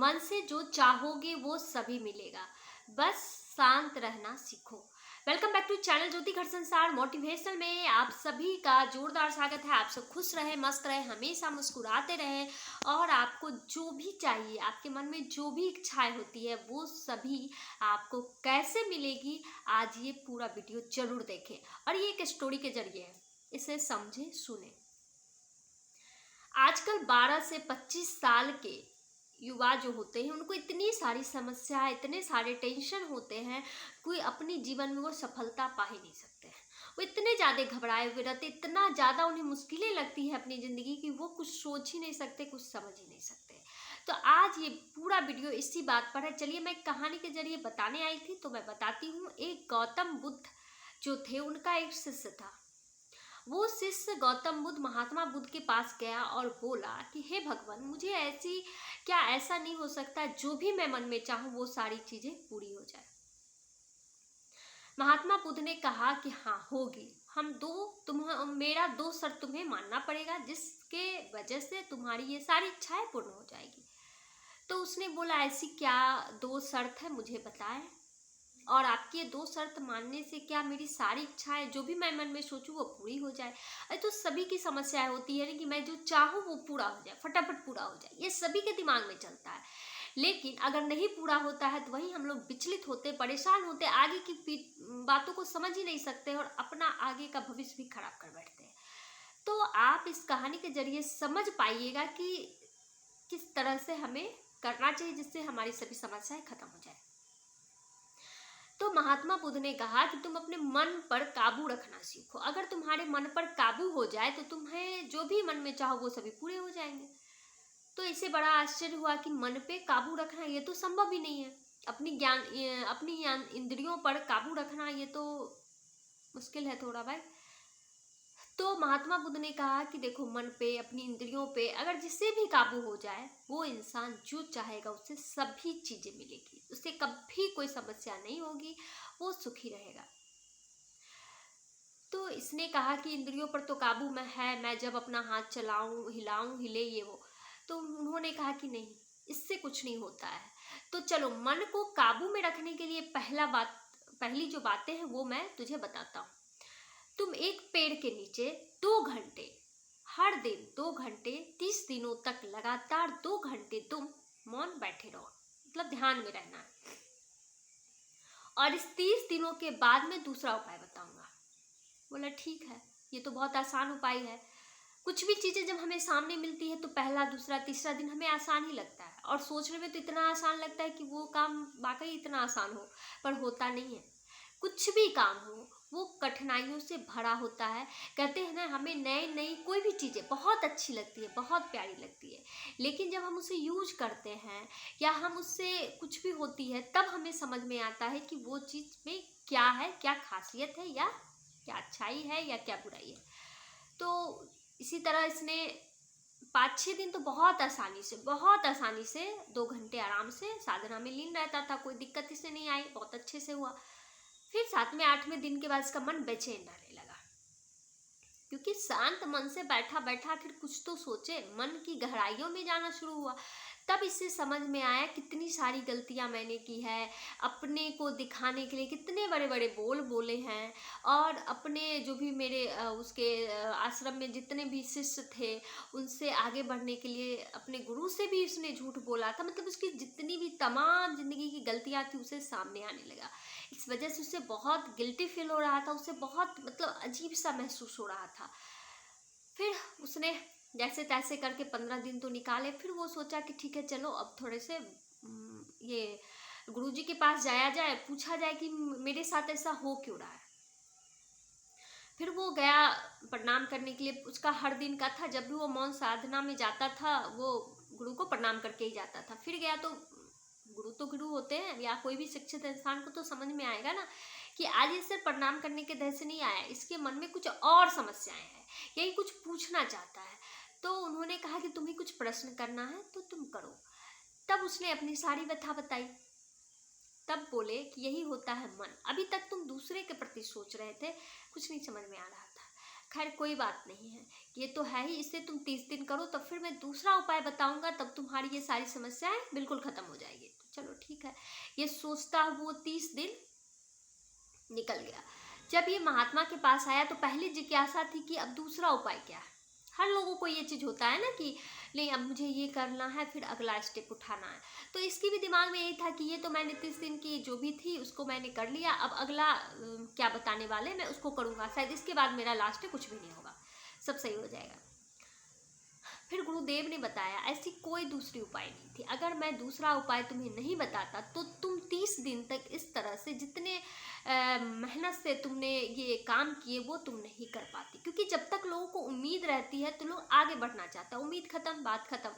मन से जो चाहोगे वो सभी मिलेगा, बस शांत रहना सीखो। वेलकम बैक टू चैनल ज्योति घर संसार मोटिवेशनल में आप सभी का जोरदार स्वागत है। आप सब खुश रहे, मस्त रहे, हमेशा मुस्कुराते रहे और आपको जो भी चाहिए, आपके मन में जो भी इच्छाएं होती है वो सभी आपको कैसे मिलेगी, आज ये पूरा वीडियो जरूर देखें। और ये एक स्टोरी के जरिए है, इसे समझे सुने। आजकल 12 से 25 साल के युवा जो होते हैं उनको इतनी सारी समस्या, इतने सारे टेंशन होते हैं, कोई अपने जीवन में वो सफलता पा ही नहीं सकते हैं। वो इतने ज़्यादा घबराए हुए रहते, इतना ज़्यादा उन्हें मुश्किलें लगती है अपनी ज़िंदगी की, वो कुछ सोच ही नहीं सकते, कुछ समझ ही नहीं सकते। तो आज ये पूरा वीडियो इसी बात पर है। चलिए, मैं कहानी के जरिए बताने आई थी तो मैं बताती हूँ। एक गौतम बुद्ध जो थे, उनका एक शिष्य था। वो शिष्य गौतम बुद्ध महात्मा बुद्ध के पास गया और बोला कि हे भगवान, मुझे ऐसा नहीं हो सकता, जो भी मैं मन में चाहूँ वो सारी चीजें पूरी हो जाए। महात्मा बुद्ध ने कहा कि हाँ होगी, मेरा 2 शर्त तुम्हें मानना पड़ेगा, जिसके वजह से तुम्हारी ये सारी इच्छाएं पूर्ण हो जाएगी। तो उसने बोला, ऐसी क्या 2 शर्त है, मुझे बताएं। और आपकी ये 2 शर्त मानने से क्या मेरी सारी इच्छाएं, जो भी मैं मन में सोचूं वो पूरी हो जाए? अरे तो सभी की समस्याएं होती है ना कि मैं जो चाहूँ वो पूरा हो जाए, फटाफट पूरा हो जाए, ये सभी के दिमाग में चलता है। लेकिन अगर नहीं पूरा होता है तो वहीं हम लोग विचलित होते, परेशान होते, आगे की बातों को समझ ही नहीं सकते और अपना आगे का भविष्य भी खराब कर बैठते हैं। तो आप इस कहानी के जरिए समझ पाइएगा कि किस तरह से हमें करना चाहिए जिससे हमारी सभी समस्याएं खत्म हो जाए। तो महात्मा बुद्ध ने कहा कि तुम अपने मन पर काबू रखना सीखो। अगर तुम्हारे मन पर काबू हो जाए तो तुम्हें जो भी मन में चाहो वो सभी पूरे हो जाएंगे। तो इसे बड़ा आश्चर्य हुआ कि मन पे काबू रखना ये तो संभव ही नहीं है। अपनी इंद्रियों पर काबू रखना ये तो मुश्किल है थोड़ा भाई। तो महात्मा बुद्ध ने कहा कि देखो, मन पे, अपनी इंद्रियों पे अगर जिससे भी काबू हो जाए, वो इंसान जो चाहेगा उससे सभी चीजें मिलेगी, उससे कभी कोई समस्या नहीं होगी, वो सुखी रहेगा। तो इसने कहा कि इंद्रियों पर तो काबू में है, मैं जब अपना हाथ चलाऊं, हिलाऊं, हिले ये वो। तो उन्होंने कहा कि नहीं, इससे कुछ नहीं होता है। तो चलो, मन को काबू में रखने के लिए पहली जो बातें हैं वो मैं तुझे बताता हूँ। तुम एक पेड़ के नीचे 2 घंटे, हर दिन 2 घंटे, 30 दिनों तक लगातार 2 घंटे तुम मौन बैठे रहो, मतलब ध्यान में रहना है। और इस 30 दिनों के बाद मैं दूसरा उपाय बताऊंगा। बोला ठीक है, ये तो बहुत आसान उपाय है। कुछ भी चीजें जब हमें सामने मिलती है तो पहला, दूसरा, तीसरा दिन हमें आसान ही लगता है और सोचने में तो इतना आसान लगता है कि वो काम वाकई इतना आसान हो, पर होता नहीं है। कुछ भी काम हो वो कठिनाइयों से भरा होता है। कहते हैं ना, हमें नई कोई भी चीज़ें बहुत अच्छी लगती है, बहुत प्यारी लगती है, लेकिन जब हम उसे यूज करते हैं या हम उससे कुछ भी होती है, तब हमें समझ में आता है कि वो चीज़ में क्या है, क्या खासियत है, या क्या अच्छाई है या क्या बुराई है। तो इसी तरह इसने 5-6 दिन तो बहुत आसानी से 2 घंटे आराम से साधना में लीन रहता था, कोई दिक्कत इसे नहीं आई, बहुत अच्छे से हुआ। फिर 7वें 8वें दिन के बाद इसका मन बेचैन रहने लगा, क्योंकि शांत मन से बैठा बैठा आखिर कुछ तो सोचे, मन की गहराइयों में जाना शुरू हुआ। तब इससे समझ में आया कितनी सारी गलतियां मैंने की है, अपने को दिखाने के लिए कितने बड़े बड़े बोल बोले हैं, और अपने जो भी मेरे उसके आश्रम में जितने भी शिष्य थे उनसे आगे बढ़ने के लिए अपने गुरु से भी उसने झूठ बोला था। मतलब उसकी जितनी भी तमाम जिंदगी की गलतियां थी उसे सामने आने लगा। इस वजह से उसे बहुत गिल्टी फील हो रहा था, उसे बहुत मतलब अजीब सा महसूस हो रहा था। फिर उसने जैसे तैसे करके 15 दिन तो निकाले। फिर वो सोचा कि ठीक है, चलो अब थोड़े से ये गुरुजी के पास जाया जाए, पूछा जाए कि मेरे साथ ऐसा हो क्यों रहा है। फिर वो गया प्रणाम करने के लिए। उसका हर दिन का था, जब भी वो मौन साधना में जाता था वो गुरु को प्रणाम करके ही जाता था। फिर गया तो गुरु होते हैं, या कोई भी शिक्षित इंसान को तो समझ में आएगा ना कि आज ये सिर्फ प्रणाम करने के दर से नहीं आया, इसके मन में कुछ और समस्याएं हैं, यही कुछ पूछना चाहता है। तो उन्होंने कहा कि तुम्हें कुछ प्रश्न करना है तो तुम करो। तब उसने अपनी सारी व्यथा बताई। तब बोले कि यही होता है मन, अभी तक तुम दूसरे के प्रति सोच रहे थे, कुछ नहीं समझ में आ रहा था। खैर कोई बात नहीं है, ये तो है ही, इसे तुम 30 दिन करो, तब फिर मैं दूसरा उपाय बताऊंगा, तब तुम्हारी ये सारी समस्याएं बिल्कुल खत्म हो जाएगी। तो चलो ठीक है। ये सोचता वो 30 दिन निकल गया। जब ये महात्मा के पास आया तो पहले जिज्ञासा थी कि अब दूसरा उपाय क्या है। हर लोगों को ये चीज़ होता है ना कि नहीं अब मुझे ये करना है, फिर अगला स्टेप उठाना है। तो इसकी भी दिमाग में यही था कि ये तो मैंने 30 दिन की जो भी थी उसको मैंने कर लिया, अब अगला क्या बताने वाले मैं उसको करूँगा, शायद इसके बाद मेरा लास्ट है, कुछ भी नहीं होगा, सब सही हो जाएगा। फिर गुरुदेव ने बताया ऐसी कोई दूसरी उपाय नहीं थी। अगर मैं दूसरा उपाय तुम्हें नहीं बताता तो तुम 30 दिन तक इस तरह से जितने मेहनत से तुमने ये काम किए वो तुम नहीं कर पाती। क्योंकि जब तक लोगों को उम्मीद रहती है तो लोग आगे बढ़ना चाहता है, उम्मीद खत्म बात खत्म।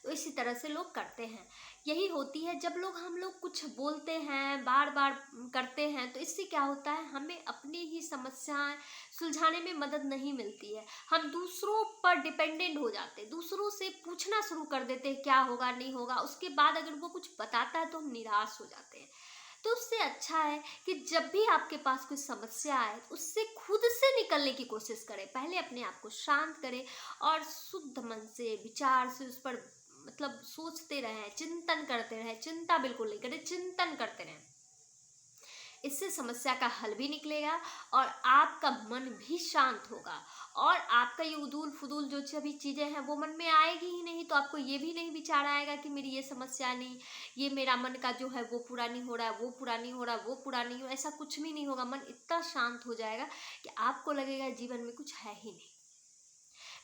तो इसी तरह से लोग करते हैं। यही होती है जब हम लोग कुछ बोलते हैं, बार बार करते हैं, तो इससे क्या होता है, हमें अपनी ही समस्याएं सुलझाने में मदद नहीं मिलती है। हम दूसरों पर डिपेंडेंट हो जाते हैं, दूसरों से पूछना शुरू कर देते हैं क्या होगा नहीं होगा, उसके बाद अगर वो कुछ बताता है तो हम निराश हो जाते हैं। तो उससे अच्छा है कि जब भी आपके पास कोई समस्या आए उससे खुद से निकलने की कोशिश करें। पहले अपने आप को शांत करें और शुद्ध मन से विचार से उस पर मतलब सोचते रहें, चिंतन करते रहें। चिंता बिल्कुल नहीं करें, चिंतन करते रहें। इससे समस्या का हल भी निकलेगा और आपका मन भी शांत होगा और आपका ये उदूल फुदूल जो सभी चीज़ें हैं वो मन में आएगी ही नहीं। तो आपको ये भी नहीं विचार आएगा कि मेरी ये समस्या नहीं, ये मेरा मन का जो है वो पूरा नहीं हो रहा है, वो पूरा नहीं हो रहा है, वो पूरा नहीं हो, ऐसा कुछ भी नहीं होगा। मन इतना शांत हो जाएगा कि आपको लगेगा जीवन में कुछ है ही नहीं।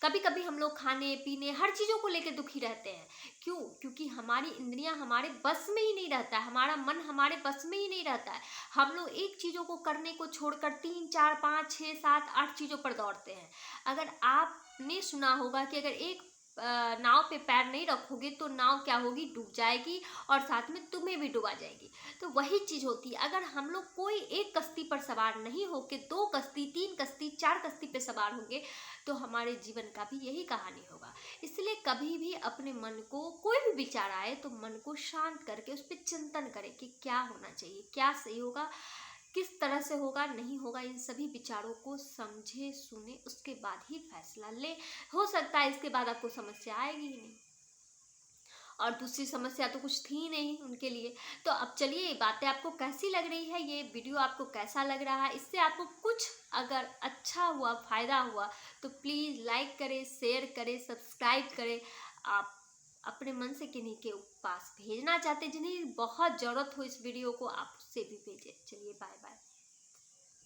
कभी कभी हम लोग खाने पीने हर चीज़ों को लेकर दुखी रहते हैं। क्यों? क्योंकि हमारी इंद्रियां हमारे बस में ही नहीं रहता है, हमारा मन हमारे बस में ही नहीं रहता है। हम लोग एक चीज़ों को करने को छोड़कर 3 4 5 6 7 8 चीज़ों पर दौड़ते हैं। अगर आपने सुना होगा कि अगर एक नाव पे पैर नहीं रखोगे तो नाव क्या होगी, डूब जाएगी और साथ में तुम्हें भी डुबा जाएगी। तो वही चीज़ होती है, अगर हम लोग कोई एक कश्ती पर सवार नहीं होके 2 कश्ती 3 कश्ती 4 कश्ती पे सवार होंगे तो हमारे जीवन का भी यही कहानी होगा। इसलिए कभी भी अपने मन को कोई भी विचार आए तो मन को शांत करके उस पर चिंतन करें कि क्या होना चाहिए, क्या सही होगा, किस तरह से होगा नहीं होगा। इन सभी विचारों को समझे सुने उसके बाद ही फैसला ले। हो सकता है इसके बाद आपको समस्या आएगी ही नहीं और दूसरी समस्या तो कुछ थी नहीं उनके लिए। तो अब चलिए, ये बातें आपको कैसी लग रही है, ये वीडियो आपको कैसा लग रहा है, इससे आपको कुछ अगर अच्छा हुआ, फ़ायदा हुआ तो प्लीज़ लाइक करें, शेयर करें, सब्सक्राइब करें। आप अपने मन से किन्हीं के पास भेजना चाहते जिन्हें बहुत ज़रूरत हो इस वीडियो को, आप उससे भी भेजें। चलिए बाय बाय।